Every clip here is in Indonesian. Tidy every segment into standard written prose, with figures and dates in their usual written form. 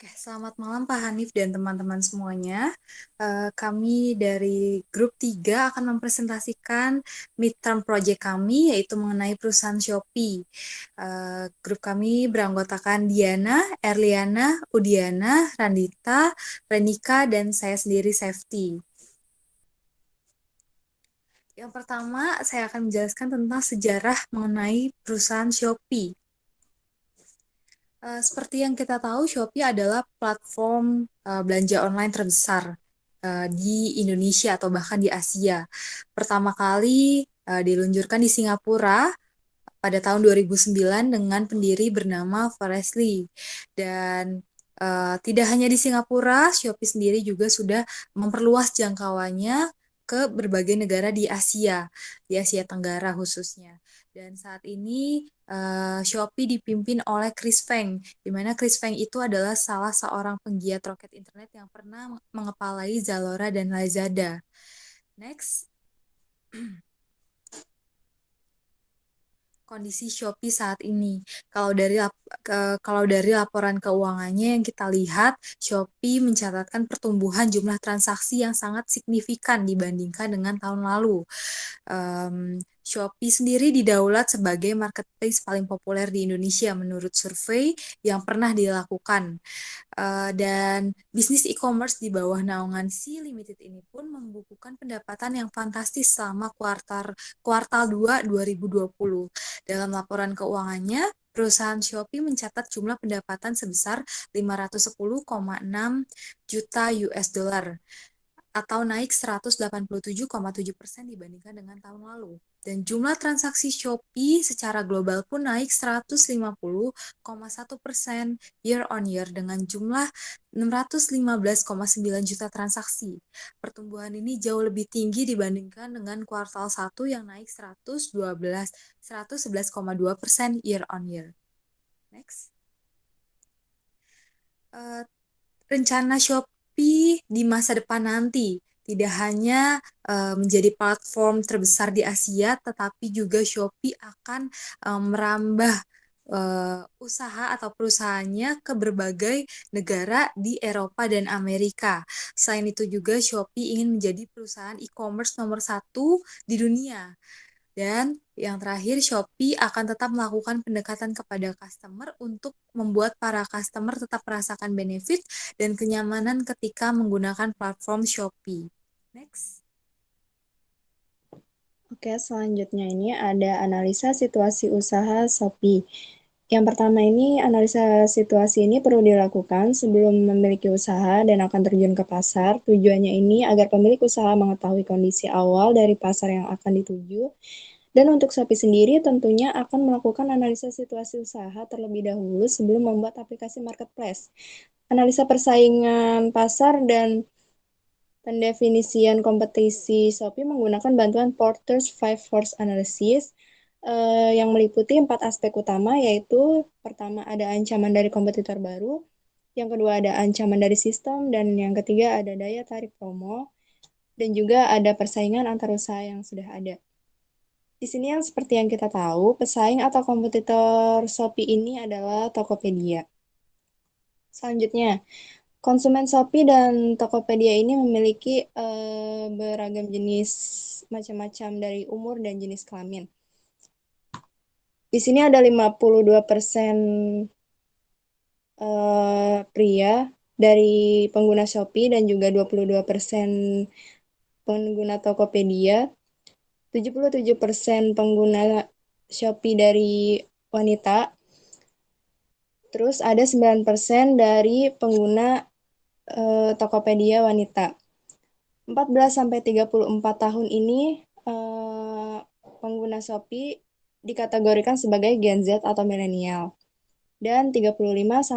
Oke, selamat malam Pak Hanif dan teman-teman semuanya. Kami dari grup 3 akan mempresentasikan midterm project kami, yaitu mengenai perusahaan Shopee. Grup kami beranggotakan Diana, Erliana, Udiana, Randita, Renika, dan saya sendiri Safety. Yang pertama, saya akan menjelaskan tentang sejarah mengenai perusahaan Shopee. Seperti yang kita tahu, Shopee adalah platform belanja online terbesar di Indonesia atau bahkan di Asia. Pertama kali diluncurkan di Singapura pada tahun 2009 dengan pendiri bernama Forrest Lee. Dan tidak hanya di Singapura, Shopee sendiri juga sudah memperluas jangkauannya ke berbagai negara di Asia Tenggara khususnya. Dan saat ini Shopee dipimpin oleh Chris Feng, di mana Chris Feng itu adalah salah seorang penggiat roket internet yang pernah mengepalai Zalora dan Lazada. Next. Kondisi Shopee saat ini. Kalau dari laporan keuangannya yang kita lihat, Shopee mencatatkan pertumbuhan jumlah transaksi yang sangat signifikan dibandingkan dengan tahun lalu. Shopee sendiri didaulat sebagai marketplace paling populer di Indonesia menurut survei yang pernah dilakukan. Dan bisnis e-commerce di bawah naungan Sea Limited ini pun membukukan pendapatan yang fantastis selama kuartal 2 2020. Dalam laporan keuangannya, perusahaan Shopee mencatat jumlah pendapatan sebesar 510,6 juta US dollar atau naik 187,7% dibandingkan dengan tahun lalu. Dan jumlah transaksi Shopee secara global pun naik 150,1% year on year dengan jumlah 615,9 juta transaksi. Pertumbuhan ini jauh lebih tinggi dibandingkan dengan kuartal 1 yang naik 111,2% year on year. Next. Rencana Shopee di masa depan nanti tidak hanya menjadi platform terbesar di Asia, tetapi juga Shopee akan merambah usaha atau perusahaannya ke berbagai negara di Eropa dan Amerika. Selain itu juga Shopee ingin menjadi perusahaan e-commerce nomor 1 di dunia. Dan yang terakhir, Shopee akan tetap melakukan pendekatan kepada customer untuk membuat para customer tetap merasakan benefit dan kenyamanan ketika menggunakan platform Shopee. Next. Oke, selanjutnya ini ada analisa situasi usaha Shopee. Yang pertama ini, analisa situasi ini perlu dilakukan sebelum memiliki usaha dan akan terjun ke pasar. Tujuannya ini agar pemilik usaha mengetahui kondisi awal dari pasar yang akan dituju. Dan untuk Shopee sendiri tentunya akan melakukan analisa situasi usaha terlebih dahulu sebelum membuat aplikasi marketplace. Analisa persaingan pasar dan pendefinisian kompetisi Shopee menggunakan bantuan Porter's Five Force Analysis yang meliputi 4 aspek utama, yaitu pertama ada ancaman dari kompetitor baru, yang kedua ada ancaman dari sistem, dan yang ketiga ada daya tarik promo, dan juga ada persaingan antar usaha yang sudah ada. Di sini yang seperti yang kita tahu, pesaing atau kompetitor Shopee ini adalah Tokopedia. Selanjutnya, konsumen Shopee dan Tokopedia ini memiliki beragam jenis macam-macam dari umur dan jenis kelamin. Di sini ada 52% pria dari pengguna Shopee dan juga 22% pengguna Tokopedia. 77% pengguna Shopee dari wanita. Terus ada 9% dari pengguna Tokopedia wanita. 14-34 tahun ini pengguna Shopee dikategorikan sebagai Gen Z atau milenial. Dan 35-45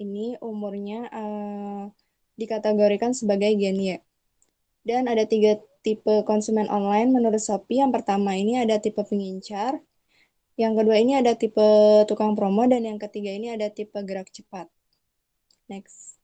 ini umurnya dikategorikan sebagai Gen Y. Dan ada 3 tipe konsumen online menurut Shopee. Yang pertama ini ada tipe pengincar, yang kedua ini ada tipe tukang promo, dan yang ketiga ini ada tipe gerak cepat. Next.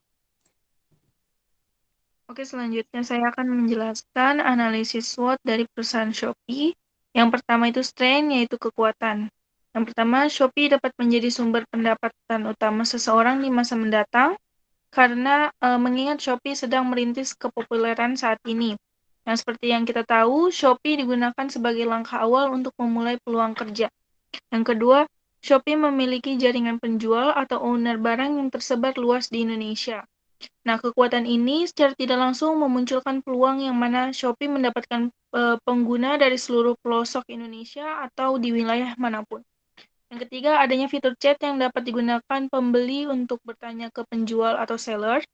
Oke, selanjutnya saya akan menjelaskan analisis SWOT dari perusahaan Shopee. Yang pertama itu strength, yaitu kekuatan. Yang pertama, Shopee dapat menjadi sumber pendapatan utama seseorang di masa mendatang karena mengingat Shopee sedang merintis kepopuleran saat ini. Nah, seperti yang kita tahu, Shopee digunakan sebagai langkah awal untuk memulai peluang kerja. Yang kedua, Shopee memiliki jaringan penjual atau owner barang yang tersebar luas di Indonesia. Nah, kekuatan ini secara tidak langsung memunculkan peluang yang mana Shopee mendapatkan pengguna dari seluruh pelosok Indonesia atau di wilayah manapun. Yang ketiga, adanya fitur chat yang dapat digunakan pembeli untuk bertanya ke penjual atau seller.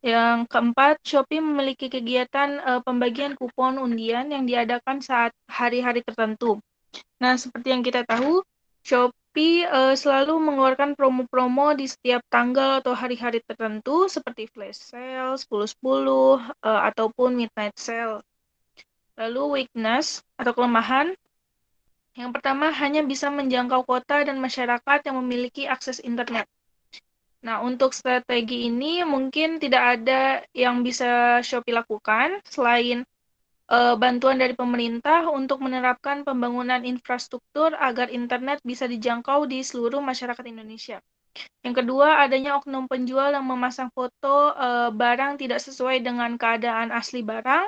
Yang keempat, Shopee memiliki kegiatan pembagian kupon undian yang diadakan saat hari-hari tertentu. Nah, seperti yang kita tahu, Shopee selalu mengeluarkan promo-promo di setiap tanggal atau hari-hari tertentu seperti flash sale, 10-10, ataupun midnight sale. Lalu weakness atau kelemahan, yang pertama hanya bisa menjangkau kota dan masyarakat yang memiliki akses internet. Nah, untuk strategi ini mungkin tidak ada yang bisa Shopee lakukan selain bantuan dari pemerintah untuk menerapkan pembangunan infrastruktur agar internet bisa dijangkau di seluruh masyarakat Indonesia. Yang kedua, adanya oknum penjual yang memasang foto barang tidak sesuai dengan keadaan asli barang.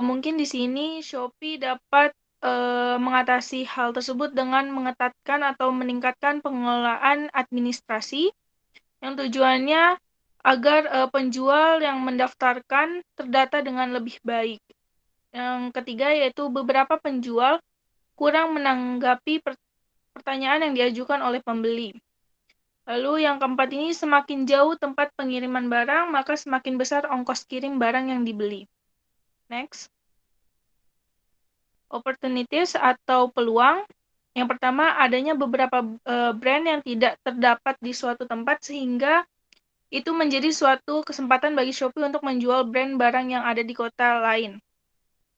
Mungkin di sini Shopee dapat mengatasi hal tersebut dengan mengetatkan atau meningkatkan pengelolaan administrasi yang tujuannya agar penjual yang mendaftarkan terdata dengan lebih baik. Yang ketiga yaitu beberapa penjual kurang menanggapi pertanyaan yang diajukan oleh pembeli. Lalu yang keempat ini, semakin jauh tempat pengiriman barang, maka semakin besar ongkos kirim barang yang dibeli. Next. Opportunities atau peluang. Yang pertama, adanya beberapa brand yang tidak terdapat di suatu tempat sehingga itu menjadi suatu kesempatan bagi Shopee untuk menjual brand barang yang ada di kota lain.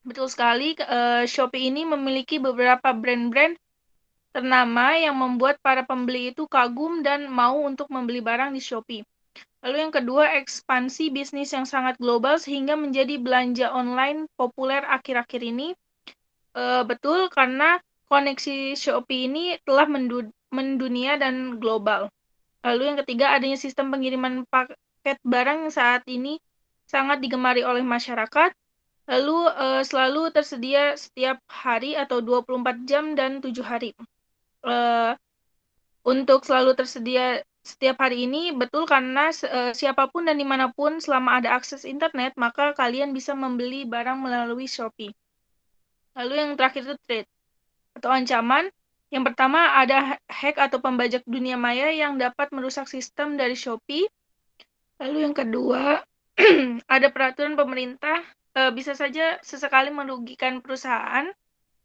Betul sekali, Shopee ini memiliki beberapa brand-brand ternama yang membuat para pembeli itu kagum dan mau untuk membeli barang di Shopee. Lalu yang kedua, ekspansi bisnis yang sangat global sehingga menjadi belanja online populer akhir-akhir ini. Betul, karena koneksi Shopee ini telah mendunia dan global. Lalu yang ketiga, adanya sistem pengiriman paket barang yang saat ini sangat digemari oleh masyarakat. Lalu selalu tersedia setiap hari atau 24 jam dan 7 hari. Untuk selalu tersedia setiap hari ini betul karena siapapun dan dimanapun selama ada akses internet, maka kalian bisa membeli barang melalui Shopee. Lalu yang terakhir itu threat atau ancaman. Yang pertama ada hack atau pembajak dunia maya yang dapat merusak sistem dari Shopee. Lalu yang kedua, ada peraturan pemerintah bisa saja sesekali merugikan perusahaan.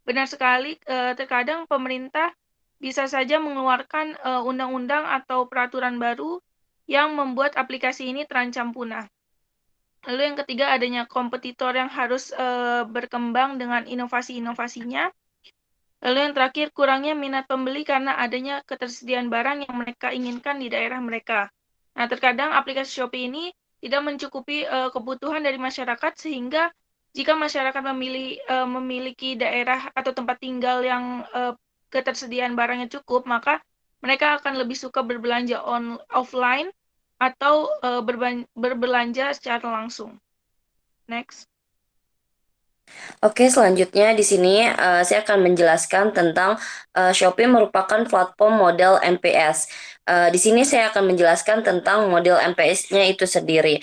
Benar sekali, terkadang pemerintah bisa saja mengeluarkan undang-undang atau peraturan baru yang membuat aplikasi ini terancam punah. Lalu yang ketiga, adanya kompetitor yang harus berkembang dengan inovasi-inovasinya. Lalu yang terakhir, kurangnya minat pembeli karena adanya ketersediaan barang yang mereka inginkan di daerah mereka. Nah, terkadang aplikasi Shopee ini tidak mencukupi kebutuhan dari masyarakat sehingga jika masyarakat memiliki daerah atau tempat tinggal yang ketersediaan barangnya cukup, maka mereka akan lebih suka berbelanja offline atau berbelanja secara langsung. Next. Oke, selanjutnya di sini saya akan menjelaskan tentang Shopee merupakan platform model MPS. Di sini saya akan menjelaskan tentang model MPS-nya itu sendiri.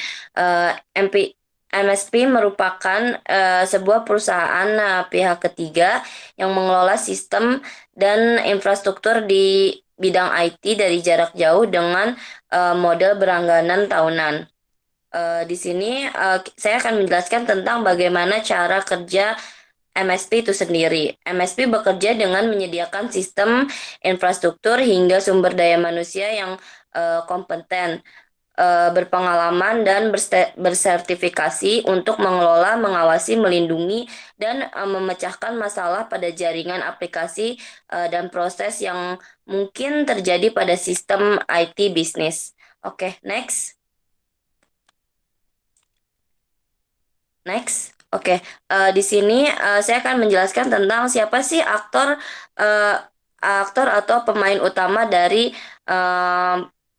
MSP merupakan sebuah perusahaan pihak ketiga yang mengelola sistem dan infrastruktur di bidang IT dari jarak jauh dengan model berlangganan tahunan. Di sini saya akan menjelaskan tentang bagaimana cara kerja MSP itu sendiri. MSP bekerja dengan menyediakan sistem infrastruktur hingga sumber daya manusia yang kompeten, berpengalaman dan bersertifikasi untuk mengelola, mengawasi, melindungi, dan memecahkan masalah pada jaringan aplikasi dan proses yang mungkin terjadi pada sistem IT bisnis. Oke, next. Next, oke. Di sini saya akan menjelaskan tentang siapa sih aktor aktor atau pemain utama dari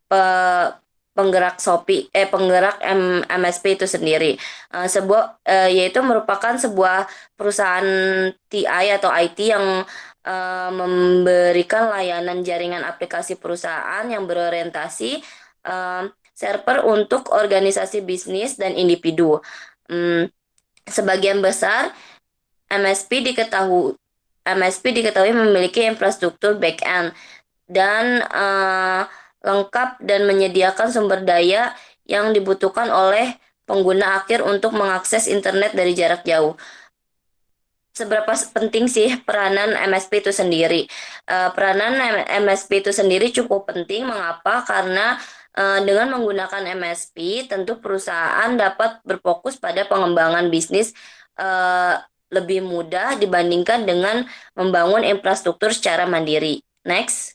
pe- penggerak MSP itu sendiri. Yaitu merupakan sebuah perusahaan TI atau IT yang memberikan layanan jaringan aplikasi perusahaan yang berorientasi server untuk organisasi bisnis dan individu. Sebagian besar MSP diketahui memiliki infrastruktur back-end dan lengkap dan menyediakan sumber daya yang dibutuhkan oleh pengguna akhir untuk mengakses internet dari jarak jauh. Seberapa penting sih peranan MSP itu sendiri? Peranan MSP itu sendiri cukup penting. Mengapa? Karena dengan menggunakan MSP, tentu perusahaan dapat berfokus pada pengembangan bisnis lebih mudah dibandingkan dengan membangun infrastruktur secara mandiri. Next.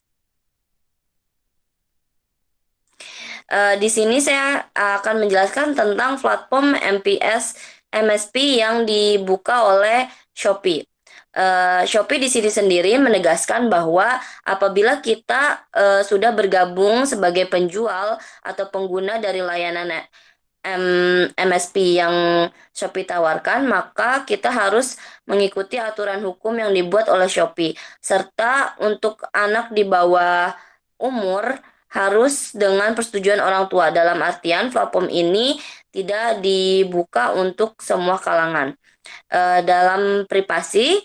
Di sini saya akan menjelaskan tentang platform MSP yang dibuka oleh Shopee. Shopee di sini sendiri menegaskan bahwa apabila kita sudah bergabung sebagai penjual atau pengguna dari layanan MSP yang Shopee tawarkan, maka kita harus mengikuti aturan hukum yang dibuat oleh Shopee. Serta untuk anak di bawah umur harus dengan persetujuan orang tua. Dalam artian platform ini tidak dibuka untuk semua kalangan. Dalam privasi,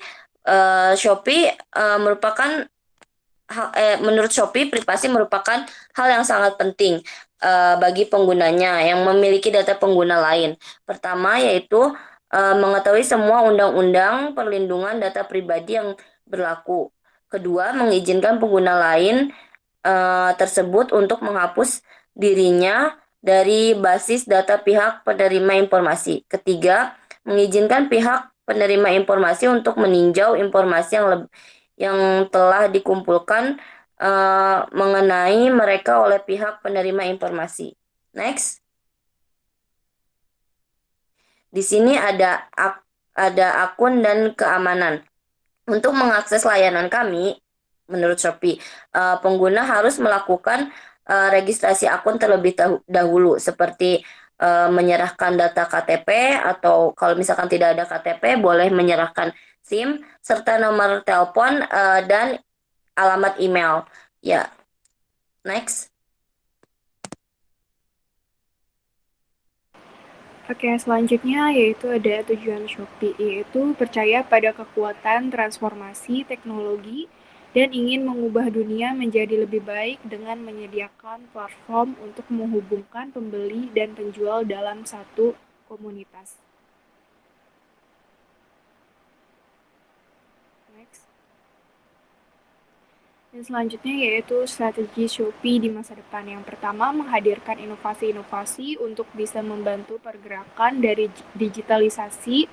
Shopee menurut Shopee, privasi merupakan hal yang sangat penting bagi penggunanya yang memiliki data pengguna lain. Pertama yaitu mengetahui semua undang-undang perlindungan data pribadi yang berlaku. Kedua, mengizinkan pengguna lain tersebut untuk menghapus dirinya dari basis data pihak penerima informasi. Ketiga, mengizinkan pihak penerima informasi untuk meninjau informasi yang telah dikumpulkan mengenai mereka oleh pihak penerima informasi. Next. Di sini ada akun dan keamanan. Untuk mengakses layanan kami, menurut Shopee, pengguna harus melakukan registrasi akun terlebih dahulu, seperti menyerahkan data KTP, atau kalau misalkan tidak ada KTP, boleh menyerahkan SIM, serta nomor telepon dan alamat email. Ya, next. Oke, selanjutnya yaitu ada tujuan Shopee, yaitu percaya pada kekuatan transformasi teknologi dan ingin mengubah dunia menjadi lebih baik dengan menyediakan platform untuk menghubungkan pembeli dan penjual dalam satu komunitas. Next. Dan selanjutnya yaitu strategi Shopee di masa depan. Yang pertama, menghadirkan inovasi-inovasi untuk bisa membantu pergerakan dari digitalisasi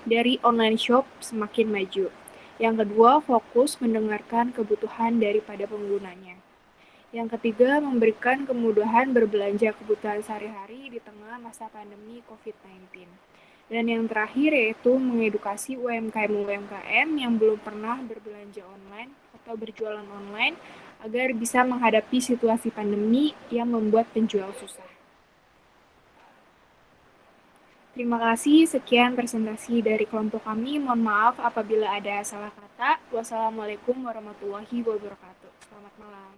dari online shop semakin maju. Yang kedua, fokus mendengarkan kebutuhan daripada penggunanya. Yang ketiga, memberikan kemudahan berbelanja kebutuhan sehari-hari di tengah masa pandemi COVID-19. Dan yang terakhir yaitu mengedukasi UMKM yang belum pernah berbelanja online atau berjualan online agar bisa menghadapi situasi pandemi yang membuat penjual susah. Terima kasih, sekian presentasi dari kelompok kami. Mohon maaf apabila ada salah kata. Wassalamualaikum warahmatullahi wabarakatuh. Selamat malam.